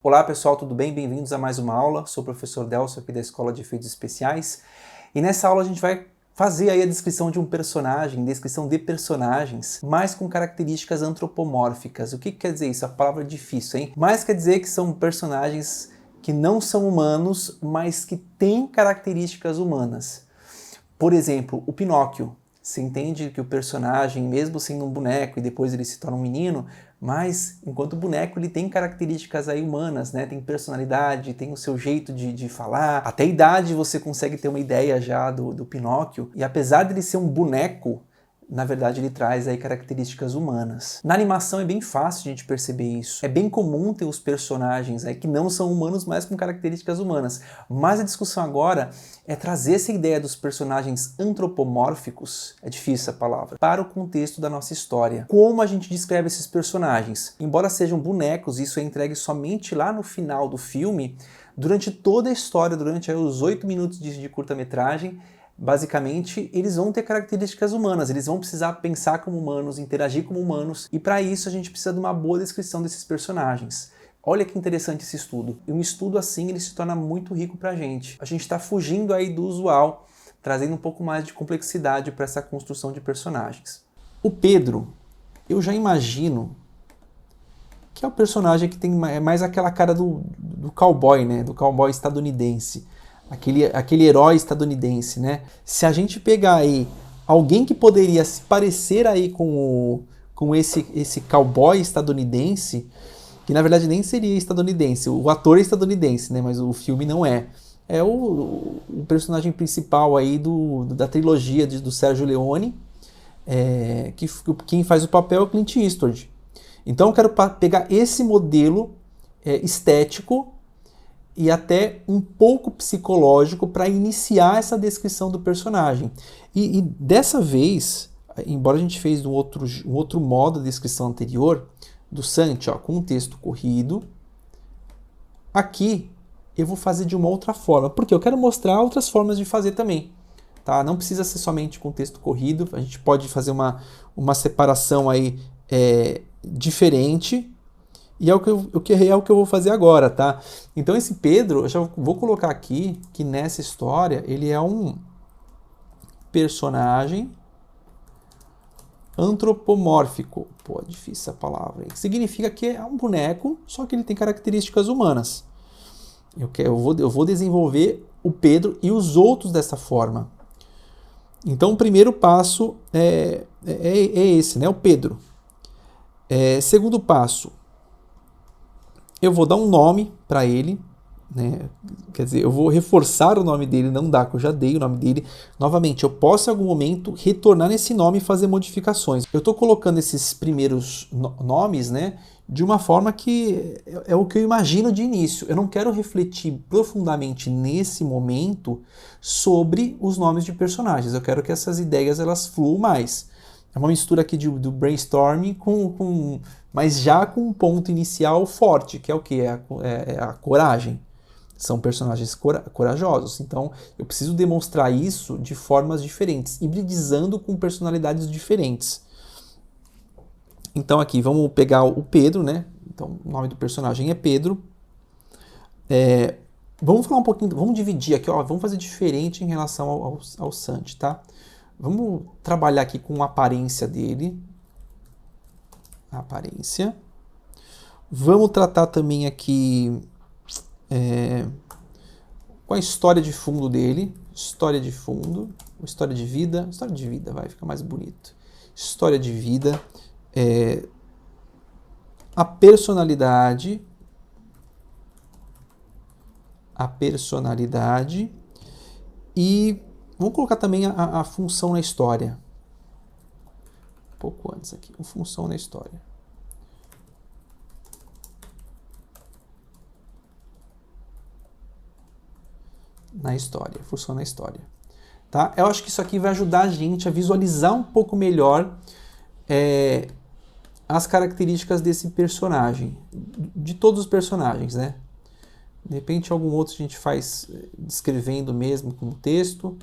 Olá pessoal, tudo bem? Bem-vindos a mais uma aula. Sou o professor Delcio aqui da Escola de Efeitos Especiais e nessa aula a gente vai fazer aí a descrição de um personagem, descrição de personagens, mas com características antropomórficas. O que quer dizer isso? A palavra é difícil, hein? Mas quer dizer que são personagens que não são humanos, mas que têm características humanas. Por exemplo, o Pinóquio. Você entende que o personagem, mesmo sendo um boneco e depois ele se torna um menino, mas enquanto boneco ele tem características aí humanas, né? Tem personalidade, tem o seu jeito de falar, até a idade você consegue ter uma ideia já do Pinóquio, e apesar de ele ser um boneco, na verdade ele traz aí características humanas. Na animação é bem fácil a gente perceber isso. É bem comum ter os personagens aí que não são humanos, mas com características humanas. Mas a discussão agora é trazer essa ideia dos personagens antropomórficos, é difícil essa palavra, para o contexto da nossa história. Como a gente descreve esses personagens? Embora sejam bonecos, isso é entregue somente lá no final do filme, durante toda a história, durante aí os 8 minutos de curta-metragem, basicamente, eles vão ter características humanas, eles vão precisar pensar como humanos, interagir como humanos, e para isso a gente precisa de uma boa descrição desses personagens. Olha que interessante esse estudo. E um estudo assim, ele se torna muito rico pra gente. A gente está fugindo aí do usual, trazendo um pouco mais de complexidade para essa construção de personagens. O Pedro, eu já imagino que é o personagem que tem mais aquela cara do cowboy, né? Do cowboy estadunidense. Aquele herói estadunidense, né? Se a gente pegar aí alguém que poderia se parecer aí com esse cowboy estadunidense, que na verdade nem seria estadunidense, o ator é estadunidense, né? Mas o filme não é. É o personagem principal aí da trilogia do Sérgio Leone, quem faz o papel é o Clint Eastwood. Então eu quero pegar esse modelo estético e até um pouco psicológico para iniciar essa descrição do personagem. E dessa vez, embora a gente fez um outro modo de descrição anterior, do Santi, ó, com um texto corrido, aqui eu vou fazer de uma outra forma, porque eu quero mostrar outras formas de fazer também. Tá? Não precisa ser somente com texto corrido, a gente pode fazer uma separação aí diferente, e é o que eu vou fazer agora, tá? Então esse Pedro, eu já vou colocar aqui que nessa história ele é um personagem antropomórfico. Pô, difícil essa palavra aí. Significa que é um boneco, só que ele tem características humanas. Eu vou desenvolver o Pedro e os outros dessa forma. Então o primeiro passo é esse, né? O Pedro. Segundo passo, eu vou dar um nome para ele, né? Quer dizer, eu vou reforçar o nome dele, não dá, que eu já dei o nome dele. Novamente, eu posso em algum momento retornar nesse nome e fazer modificações. Eu estou colocando esses primeiros nomes, né, de uma forma que é o que eu imagino de início. Eu não quero refletir profundamente nesse momento sobre os nomes de personagens. Eu quero que essas ideias elas fluam mais. É uma mistura aqui do brainstorming mas já com um ponto inicial forte, que é o que? É a coragem. São personagens corajosos. Então, eu preciso demonstrar isso de formas diferentes, hibridizando com personalidades diferentes. Então, aqui, vamos pegar o Pedro, né? Então, o nome do personagem é Pedro. Vamos falar um pouquinho, vamos dividir aqui, ó, vamos fazer diferente em relação ao Santi, tá? Vamos trabalhar aqui com a aparência dele. Aparência. Vamos tratar também aqui com a história de fundo dele. História de fundo. História de vida. História de vida, vai ficar mais bonito. História de vida. A personalidade. A personalidade. E vamos colocar também a função na história. Um pouco antes aqui. A função na história. Na história. Função na história. Tá? Eu acho que isso aqui vai ajudar a gente a visualizar um pouco melhor as características desse personagem. De todos os personagens, né? De repente algum outro a gente faz descrevendo mesmo com o texto.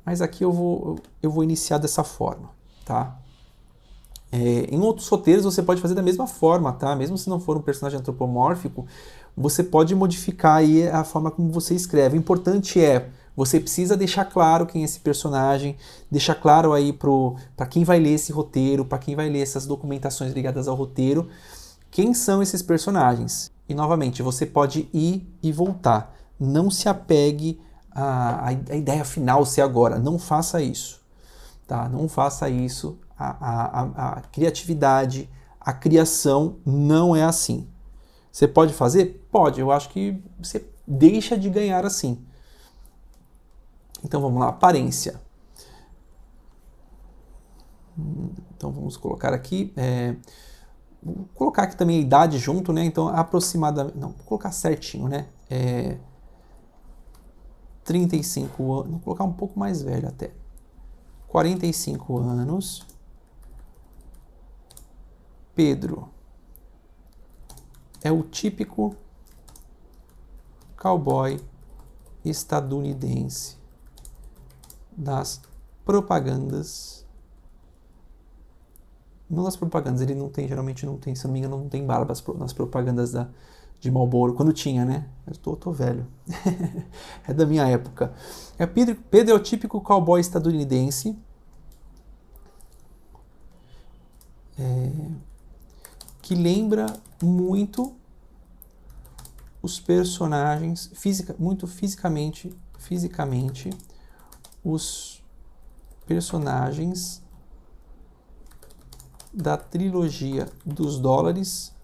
Mas aqui eu vou iniciar dessa forma, tá? Em outros roteiros você pode fazer da mesma forma, tá? Mesmo se não for um personagem antropomórfico, você pode modificar aí a forma como você escreve. O importante é, você precisa deixar claro quem é esse personagem, deixar claro aí para quem vai ler esse roteiro, para quem vai ler essas documentações ligadas ao roteiro, quem são esses personagens. E novamente, você pode ir e voltar. Não se apegue à ideia final ser agora. Não faça isso. Tá? Não faça isso. A criatividade, a criação não é assim. Você pode fazer? Pode. Eu acho que você deixa de ganhar assim. Então vamos lá, aparência. Então vamos colocar aqui, vou colocar aqui também a idade junto, né? Então aproximadamente, não, vou colocar certinho, né? 35 anos, vou colocar um pouco mais velho até. 45 anos. Pedro é o típico cowboy estadunidense das propagandas. Não das propagandas, ele não tem, geralmente não tem, se não me engano, não tem barba nas propagandas de Marlboro. Quando tinha, né? Eu tô velho. É da minha época. Pedro é o típico cowboy estadunidense. Que lembra muito os personagens, muito fisicamente, os personagens da trilogia dos dólares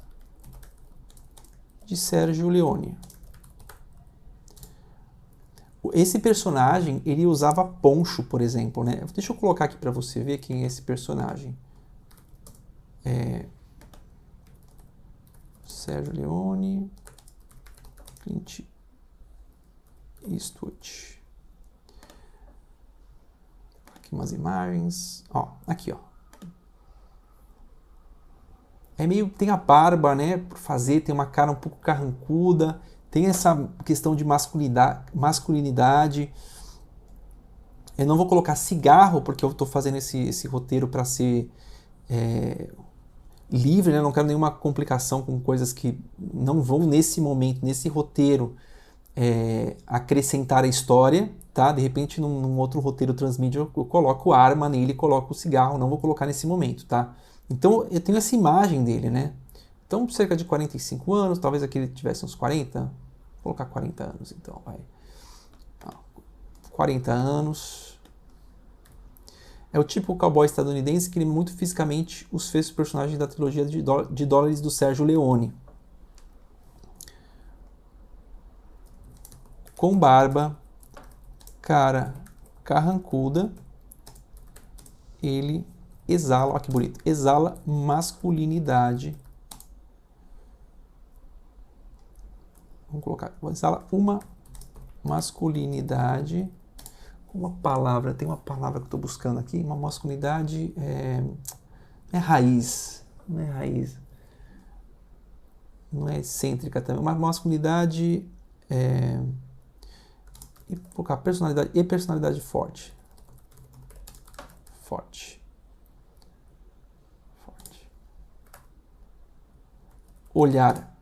de Sérgio Leone. Esse personagem, ele usava poncho, por exemplo, né? Deixa eu colocar aqui para você ver quem é esse personagem. Sérgio Leone, Clint Eastwood. Aqui umas imagens. Ó, aqui, ó. Tem a barba, né, por fazer, tem uma cara um pouco carrancuda, tem essa questão de masculinidade. Eu não vou colocar cigarro, porque eu estou fazendo esse roteiro para ser livre, né? Não quero nenhuma complicação com coisas que não vão nesse momento, nesse roteiro, acrescentar a história, tá? De repente, num outro roteiro transmídia, eu coloco arma nele, coloco o cigarro, não vou colocar nesse momento, tá? Então, eu tenho essa imagem dele, né? Então, cerca de 45 anos, talvez aqui ele tivesse uns 40, vou colocar 40 anos, então, vai. 40 anos. É o tipo cowboy estadunidense que lembra muito fisicamente os feitos personagens da trilogia de dólares do Sérgio Leone. Com barba, cara carrancuda, ele exala, olha que bonito, exala masculinidade. Vamos colocar, exala uma masculinidade. Uma palavra, tem uma palavra que eu estou buscando aqui, uma masculinidade raiz, não é raiz, não é excêntrica também, uma masculinidade e colocar personalidade forte. Olhar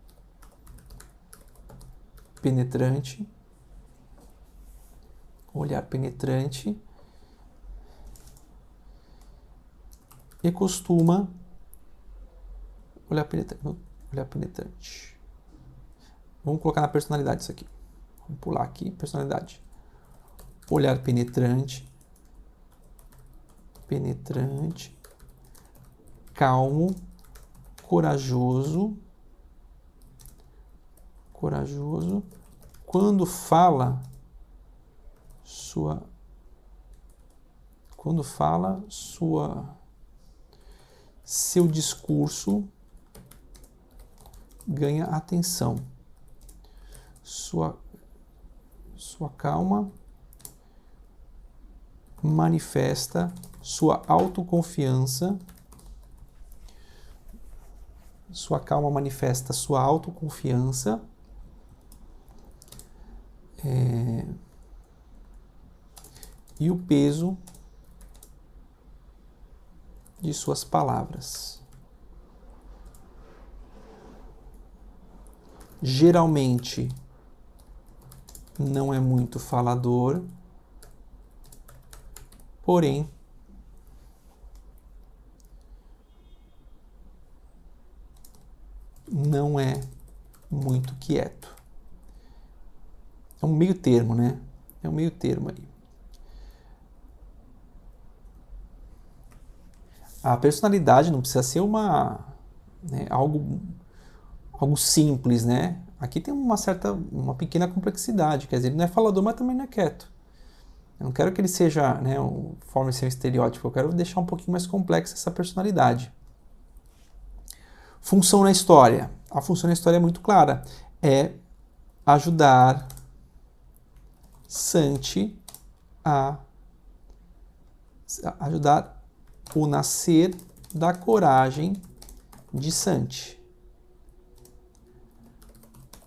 penetrante. E costuma olhar penetrante. Vamos colocar na personalidade isso aqui. Vamos pular aqui, personalidade. Olhar penetrante, calmo, corajoso. Quando fala seu discurso ganha atenção. Sua calma manifesta sua autoconfiança. E o peso de suas palavras. Geralmente não é muito falador, porém não é muito quieto. É um meio termo, né? É um meio termo aí. A personalidade não precisa ser algo simples, né? Aqui tem uma pequena complexidade, quer dizer, ele não é falador, mas também não é quieto. Eu não quero que ele seja, né, forme seu estereótipo, eu quero deixar um pouquinho mais complexa essa personalidade. Função na história. A função na história é muito clara. É ajudar Santi a ajudar o nascer da coragem de Santi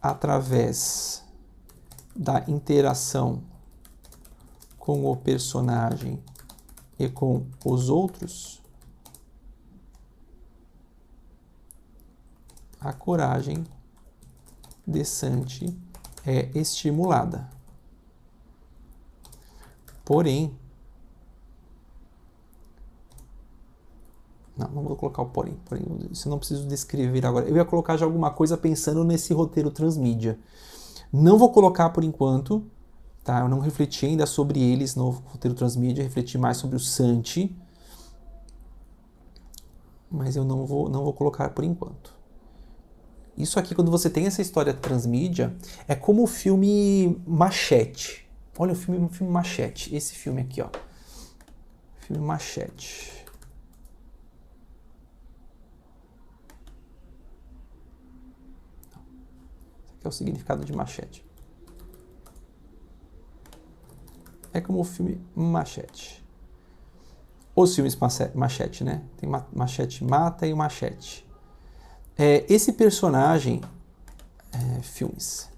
através da interação com o personagem e com os outros. A coragem de Santi é estimulada. Porém, não vou colocar o porém, isso eu não preciso descrever agora. Eu ia colocar já alguma coisa pensando nesse roteiro transmídia. Não vou colocar por enquanto, tá? Eu não refleti ainda sobre eles no roteiro transmídia, refleti mais sobre o Santi, mas eu não vou colocar por enquanto. Isso aqui, quando você tem essa história transmídia, é como o filme Machete. Olha o filme Machete, esse filme aqui, ó. Filme Machete. Esse aqui é o significado de machete. É como o filme Machete. Os filmes Machete, né? Tem Machete Mata e Machete. Esse personagem, filmes,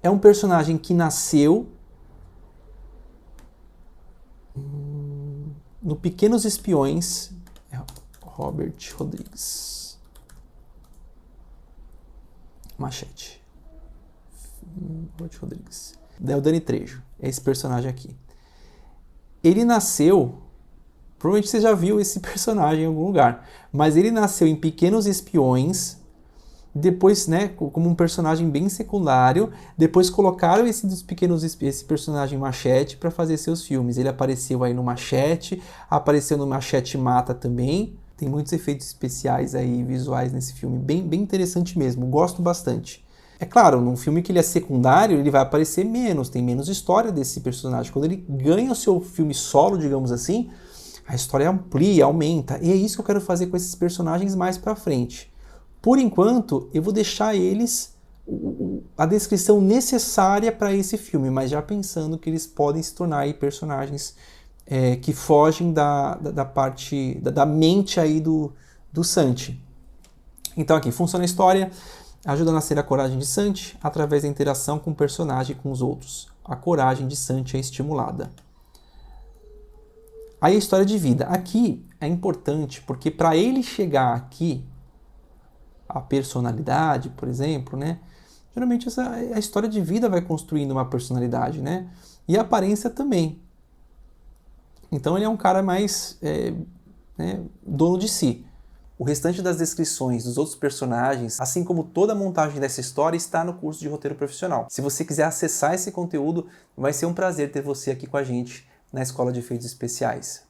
é um personagem que nasceu no Pequenos Espiões, Robert Rodrigues. Machete. Robert Rodrigues. É o Dani Trejo, é esse personagem aqui. Ele nasceu, provavelmente você já viu esse personagem em algum lugar, mas ele nasceu em Pequenos Espiões, depois, né, como um personagem bem secundário, depois colocaram esse personagem Machete para fazer seus filmes. Ele apareceu aí no Machete, apareceu no Machete Mata também. Tem muitos efeitos especiais aí, visuais nesse filme, bem interessante mesmo, gosto bastante. É claro, num filme que ele é secundário, ele vai aparecer menos, tem menos história desse personagem. Quando ele ganha o seu filme solo, digamos assim, a história amplia, aumenta. E é isso que eu quero fazer com esses personagens mais pra frente. Por enquanto, eu vou deixar eles a descrição necessária para esse filme, mas já pensando que eles podem se tornar aí personagens que fogem da parte, da mente aí do Santi. Então aqui, funciona a história, ajuda a nascer a coragem de Santi através da interação com o personagem e com os outros. A coragem de Santi é estimulada. Aí a história de vida. Aqui é importante porque para ele chegar aqui, a personalidade, por exemplo, né? Geralmente a história de vida vai construindo uma personalidade, né? E a aparência também. Então ele é um cara mais dono de si. O restante das descrições dos outros personagens, assim como toda a montagem dessa história, está no curso de roteiro profissional. Se você quiser acessar esse conteúdo, vai ser um prazer ter você aqui com a gente na Escola de Efeitos Especiais.